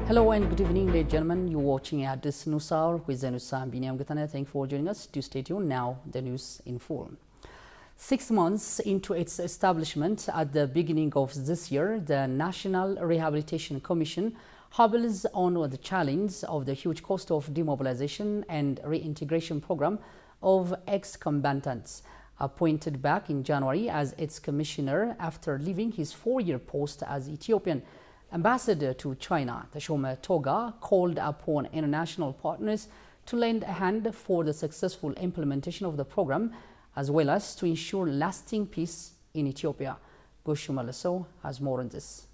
Hello and good evening, ladies and gentlemen. You're watching at this news hour with the news. I'm Biniam Gatana. Thank you for joining us. Do stay tuned. Now, the news in full. 6 months into its establishment at the beginning of this year, the National Rehabilitation Commission hobbles on the challenge of the huge cost of demobilization and reintegration program of ex-combatants. Appointed back in January as its commissioner after leaving his 4-year post as Ethiopian ambassador to China, Tashoma Toga called upon international partners to lend a hand for the successful implementation of the program, as well as to ensure lasting peace in Ethiopia. Goshu Malaso has more on this.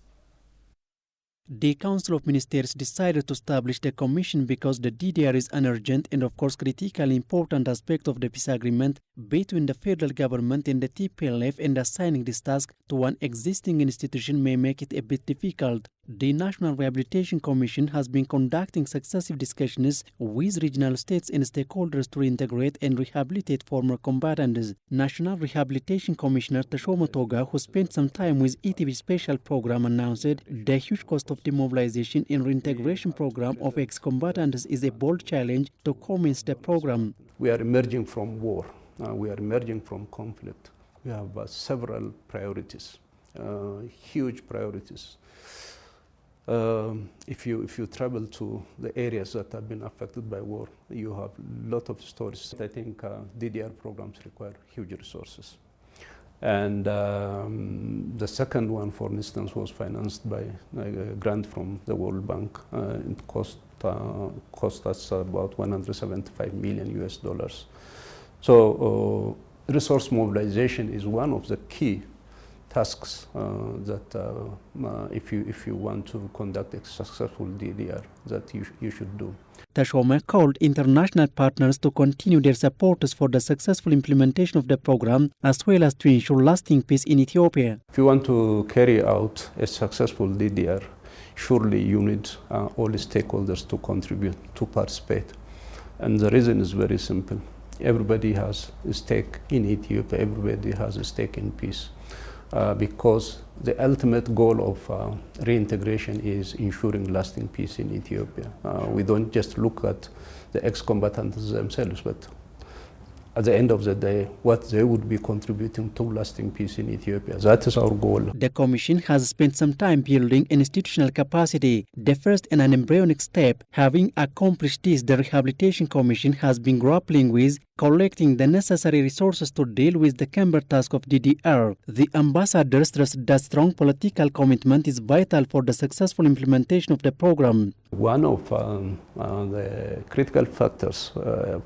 The Council of Ministers decided to establish the commission because the DDR is an urgent and of course critically important aspect of the peace agreement between the federal government and the TPLF, and assigning this task to one existing institution may make it a bit difficult. The National Rehabilitation Commission has been conducting successive discussions with regional states and stakeholders to reintegrate and rehabilitate former combatants. National Rehabilitation Commissioner Tashoma Toga, who spent some time with ETV Special Program, announced the huge cost of demobilization and reintegration program of ex-combatants is a bold challenge to commence the program. We are emerging from war. We are emerging from conflict. We have several priorities, huge priorities. If you travel to the areas that have been affected by war, you have a lot of stories. I think DDR programs require huge resources. And the second one, for instance, was financed by a grant from the World Bank. It cost us about $175 million US. So resource mobilization is one of the key tasks that if you want to conduct a successful DDR, that you should do. Tashoma called international partners to continue their support for the successful implementation of the program, as well as to ensure lasting peace in Ethiopia. If you want to carry out a successful DDR, surely you need all the stakeholders to contribute, to participate. And the reason is very simple. Everybody has a stake in Ethiopia, everybody has a stake in peace. Because the ultimate goal of reintegration is ensuring lasting peace in Ethiopia. We don't just look at the ex-combatants themselves, but at the end of the day, what they would be contributing to lasting peace in Ethiopia. That is our goal. The Commission has spent some time building institutional capacity. The first and an embryonic step. Having accomplished this, the Rehabilitation Commission has been grappling with collecting the necessary resources to deal with the camber task of DDR. The ambassador stressed that strong political commitment is vital for the successful implementation of the program. One of the critical factors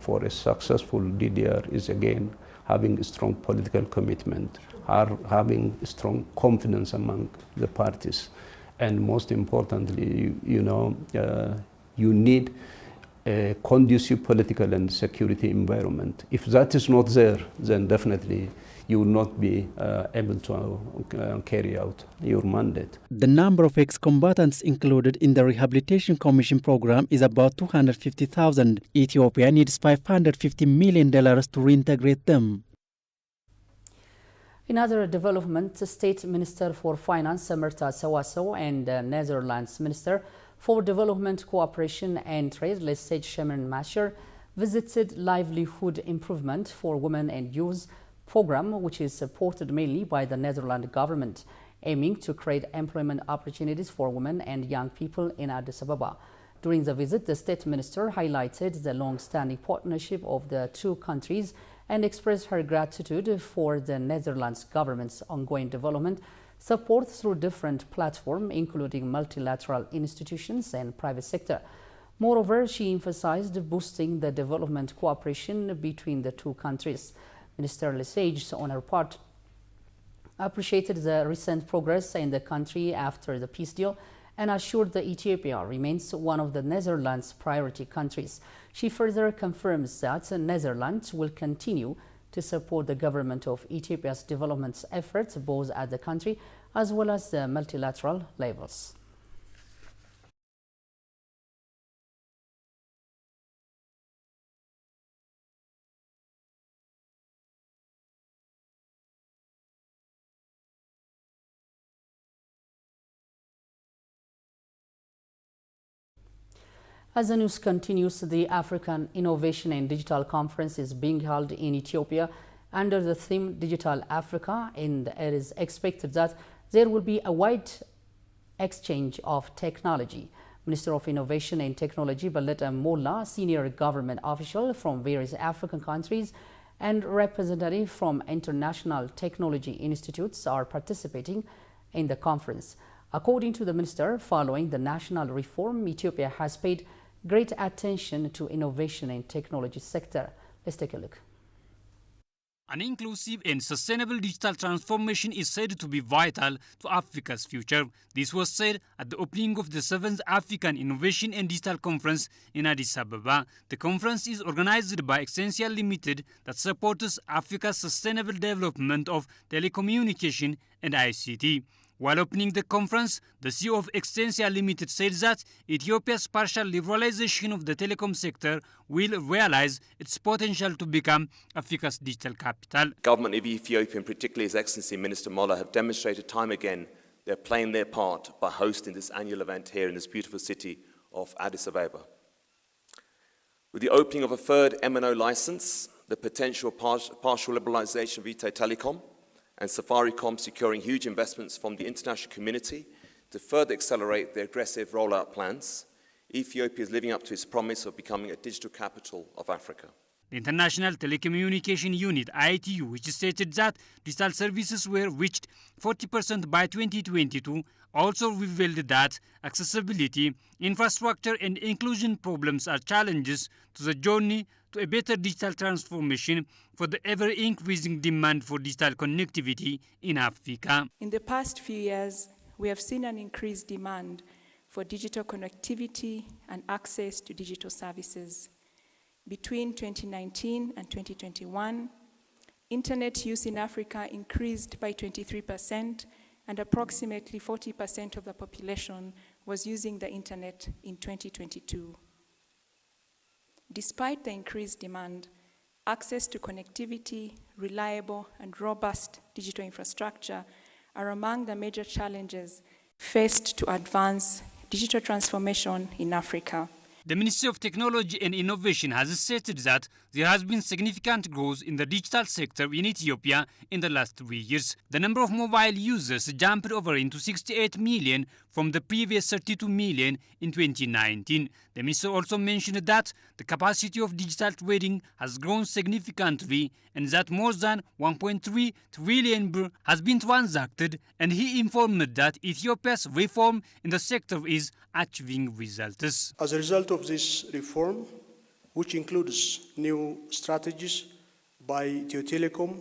for a successful DDR is, again, having a strong political commitment, having strong confidence among the parties, and most importantly, you need a conducive political and security environment. If that is not there, then definitely you will not be able to carry out your mandate. The number of ex-combatants included in the Rehabilitation Commission program is about 250,000. Ethiopia needs $550 million to reintegrate them. In other development, the State Minister for Finance, Merta Sawaso, and Netherlands Minister for Development, Cooperation and Trade, Lesage Shemin Masher, visited Livelihood Improvement for Women and Youth program, which is supported mainly by the Netherlands government, aiming to create employment opportunities for women and young people in Addis Ababa. During the visit, the State Minister highlighted the long-standing partnership of the two countries and expressed her gratitude for the Netherlands government's ongoing development support through different platforms, including multilateral institutions and private sector. Moreover, she emphasized boosting the development cooperation between the two countries. Minister Lesage, on her part, appreciated the recent progress in the country after the peace deal and assured that Ethiopia remains one of the Netherlands' priority countries. She further confirms that the Netherlands will continue to support the government of Ethiopia's development efforts, both at the country as well as the multilateral levels. As the news continues, the African Innovation and Digital Conference is being held in Ethiopia under the theme Digital Africa, and it is expected that there will be a wide exchange of technology. Minister of Innovation and Technology Baleta Molla, senior government official from various African countries, and representatives from international technology institutes are participating in the conference. According to the minister, following the national reform, Ethiopia has paid great attention to innovation and technology sector. Let's take a look. An inclusive and sustainable digital transformation is said to be vital to Africa's future. This was said at the opening of the 7th African Innovation and Digital Conference in Addis Ababa. The conference is organized by Extensia Limited that supports Africa's sustainable development of telecommunication and ICT. While opening the conference, the CEO of Extensia Limited said that Ethiopia's partial liberalization of the telecom sector will realize its potential to become Africa's digital capital. Government of Ethiopia, and particularly His Excellency Minister Molla, have demonstrated time again they're playing their part by hosting this annual event here in this beautiful city of Addis Ababa. With the opening of a third MNO license, the potential partial liberalization of Ethio Telecom, and Safaricom securing huge investments from the international community to further accelerate their aggressive rollout plans, Ethiopia is living up to its promise of becoming a digital capital of Africa. The International Telecommunication Unit, ITU, which stated that digital services were reached 40% by 2022, also revealed that accessibility, infrastructure and inclusion problems are challenges to the journey to a better digital transformation for the ever-increasing demand for digital connectivity in Africa. In the past few years, we have seen an increased demand for digital connectivity and access to digital services. Between 2019 and 2021, internet use in Africa increased by 23%, and approximately 40% of the population was using the internet in 2022. Despite the increased demand, access to connectivity, reliable and robust digital infrastructure are among the major challenges faced to advance digital transformation in Africa. The Ministry of Technology and Innovation has stated that there has been significant growth in the digital sector in Ethiopia in the last 3 years. The number of mobile users jumped over into 68 million from the previous 32 million in 2019. The minister also mentioned that the capacity of digital trading has grown significantly and that more than 1.3 trillion birr has been transacted, and he informed that Ethiopia's reform in the sector is achieving results. As a result of this reform, which includes new strategies by Ethio Telecom,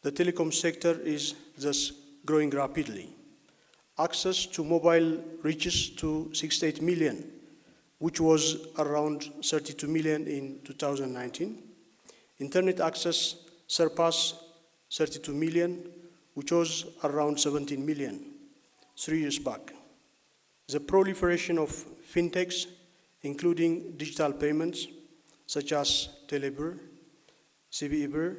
the telecom sector is thus growing rapidly. Access to mobile reaches to 68 million, which was around 32 million in 2019. Internet access surpassed 32 million, which was around 17 million 3 years back. The proliferation of fintechs, including digital payments such as Telebirr, CBE-Birr,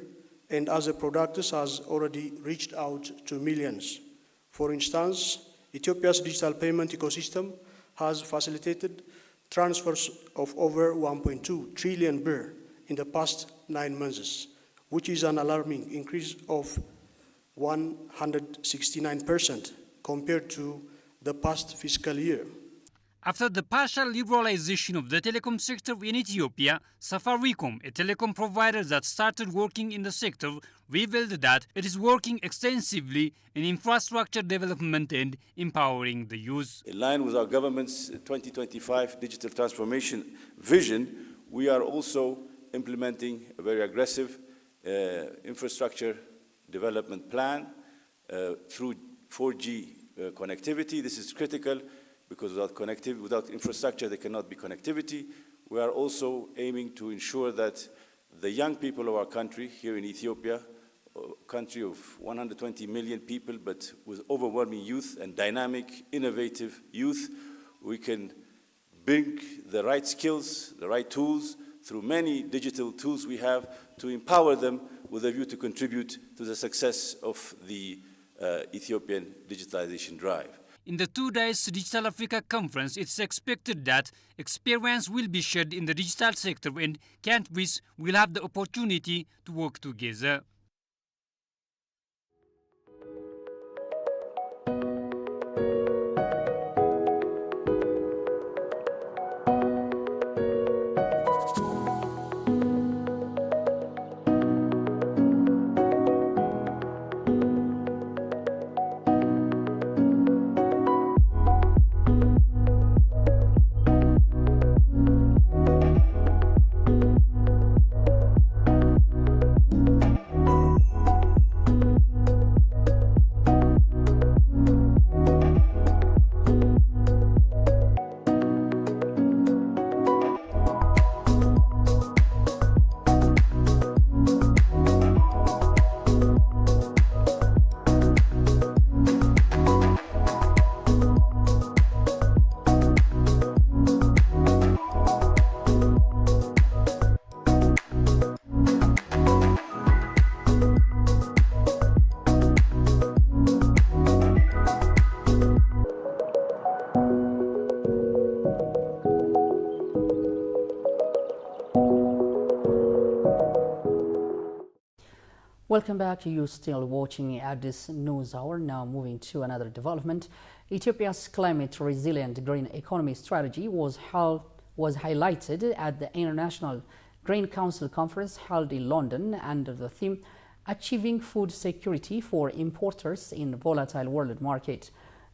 and other products, has already reached out to millions. For instance, Ethiopia's digital payment ecosystem has facilitated transfers of over 1.2 trillion birr in the past 9 months, which is an alarming increase of 169% compared to the past fiscal year. After the partial liberalization of the telecom sector in Ethiopia, Safaricom, a telecom provider that started working in the sector, revealed that it is working extensively in infrastructure development and empowering the youth. In line with our government's 2025 digital transformation vision, we are also implementing a very aggressive infrastructure development plan through 4G connectivity. This is critical because without infrastructure there cannot be connectivity. We are also aiming to ensure that the young people of our country here in Ethiopia, a country of 120 million people, but with overwhelming youth and dynamic, innovative youth, we can bring the right skills, the right tools, through many digital tools we have, to empower them with a view to contribute to the success of the Ethiopian digitalization drive. In the 2 days Digital Africa Conference, it's expected that experience will be shared in the digital sector and countries will have the opportunity to work together. Welcome back. You're still watching at this news hour. Now moving to another development. Ethiopia's climate resilient green economy strategy was highlighted at the International Grain Council conference held in London under the theme Achieving Food Security for Importers in Volatile World Market.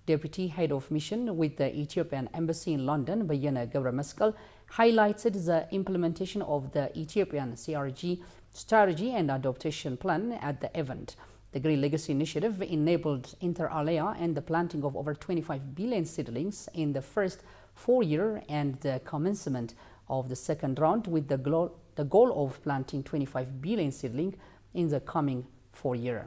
Deputy Head of Mission with the Ethiopian Embassy in London, Bayene ገብረመስቀል, highlighted the implementation of the Ethiopian CRG strategy and adaptation plan at the event. The Green Legacy Initiative enabled inter alia and the planting of over 25 billion seedlings in the first 4 years and the commencement of the second round with the goal of planting 25 billion seedlings in the coming 4 years.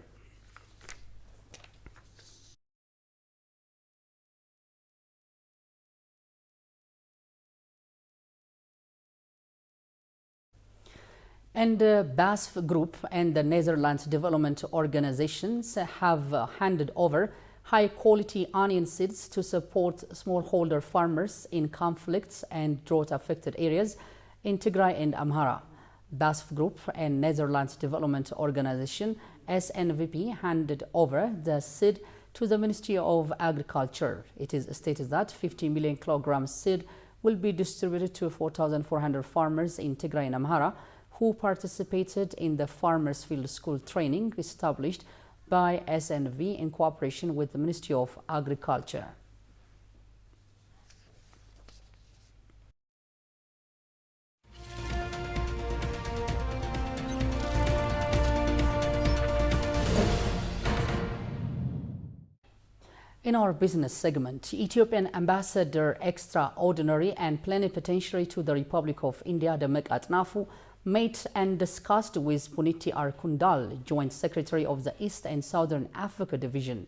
And the BASF Group and the Netherlands Development Organizations have handed over high-quality onion seeds to support smallholder farmers in conflicts and drought-affected areas in Tigray and Amhara. BASF Group and Netherlands Development Organization SNVP handed over the seed to the Ministry of Agriculture. It is stated that 50 million kilograms seed will be distributed to 4,400 farmers in Tigray and Amhara who participated in the Farmers Field School training established by SNV in cooperation with the Ministry of Agriculture. In our business segment, Ethiopian Ambassador Extraordinary and Plenipotentiary to the Republic of India, Demek Atnafu, met and discussed with Puniti Arkundal, Joint Secretary of the East and Southern Africa Division.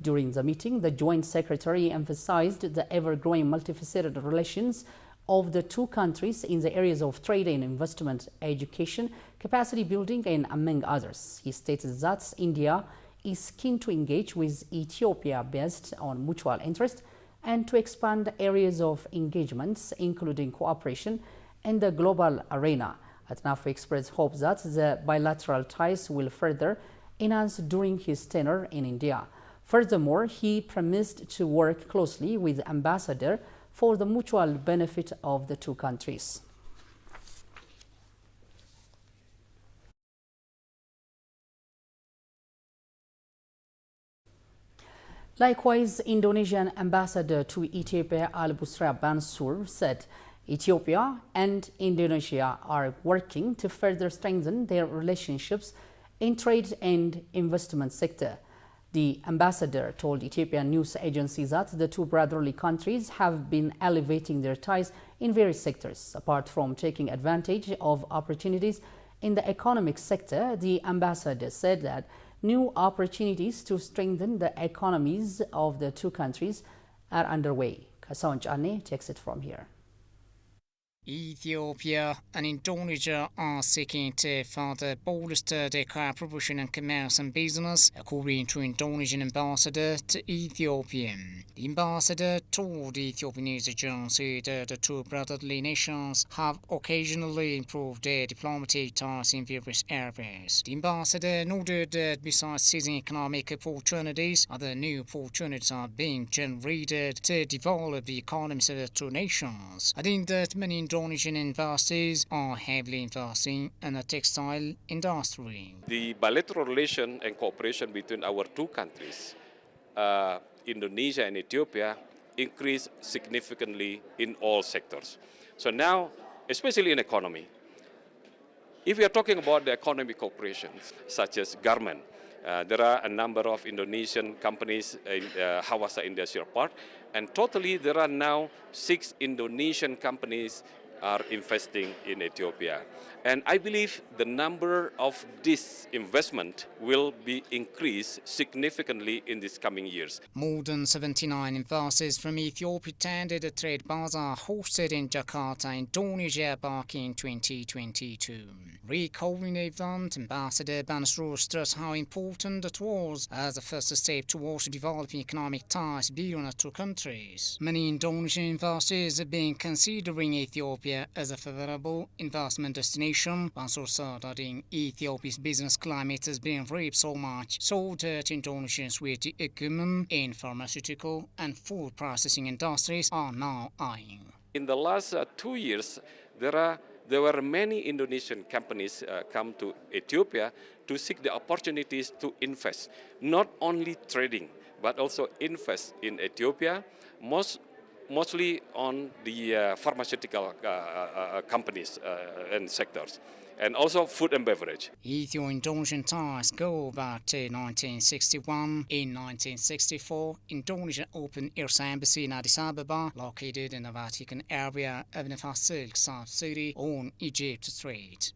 During the meeting, the Joint Secretary emphasized the ever-growing multifaceted relations of the two countries in the areas of trade and investment, education, capacity building, and among others. He stated that India is keen to engage with Ethiopia based on mutual interest and to expand areas of engagements, including cooperation in the global arena. Atnafu expressed hope that the bilateral ties will further enhance during his tenure in India. Furthermore, he promised to work closely with the ambassador for the mutual benefit of the two countries. Likewise, Indonesian ambassador to Ethiopia Al-Busra Bansur said Ethiopia and Indonesia are working to further strengthen their relationships in trade and investment sector. The ambassador told Ethiopian news agency that the two brotherly countries have been elevating their ties in various sectors. Apart from taking advantage of opportunities in the economic sector, the ambassador said that new opportunities to strengthen the economies of the two countries are underway. Kasawan Chane takes it from here. Ethiopia and Indonesia are seeking to further bolster their cooperation in commerce and business, according to Indonesian ambassador to Ethiopia. The ambassador told the Ethiopian news agency that the two brotherly nations have occasionally improved their diplomatic ties in various areas. The ambassador noted that besides seizing economic opportunities, other new opportunities are being generated to develop the economies of the two nations. I think that many Indonesian investors are heavily investing in the textile industry. The bilateral relation and cooperation between our two countries, Indonesia and Ethiopia, increased significantly in all sectors. So now, especially in economy, if we are talking about the economic cooperation, such as garment, there are a number of Indonesian companies in Hawassa Industrial Park, and totally there are now 6 Indonesian companies are investing in Ethiopia. And I believe the number of this investment will be increased significantly in these coming years. More than 79 investors from Ethiopia attended a trade bazaar hosted in Jakarta, Indonesia back in 2022. Recalling the event, Ambassador Bansro stressed how important it was as a first step towards developing economic ties between the two countries. Many Indonesian investors have been considering Ethiopia as a favorable investment destination. Bansro said that in Ethiopia's business climate has been ripe so much so that Indonesians with the acumen in pharmaceutical and food processing industries are now eyeing. In the last 2 years, there were many Indonesian companies come to Ethiopia to seek the opportunities to invest, not only trading, but also invest in Ethiopia, mostly on the pharmaceutical companies and sectors, and also food and beverage. Ethio-Indonesian ties go back to 1961. In 1964, Indonesia opened its embassy in Addis Ababa, located in the Vatican area of the Silk South City on Egypt Strait.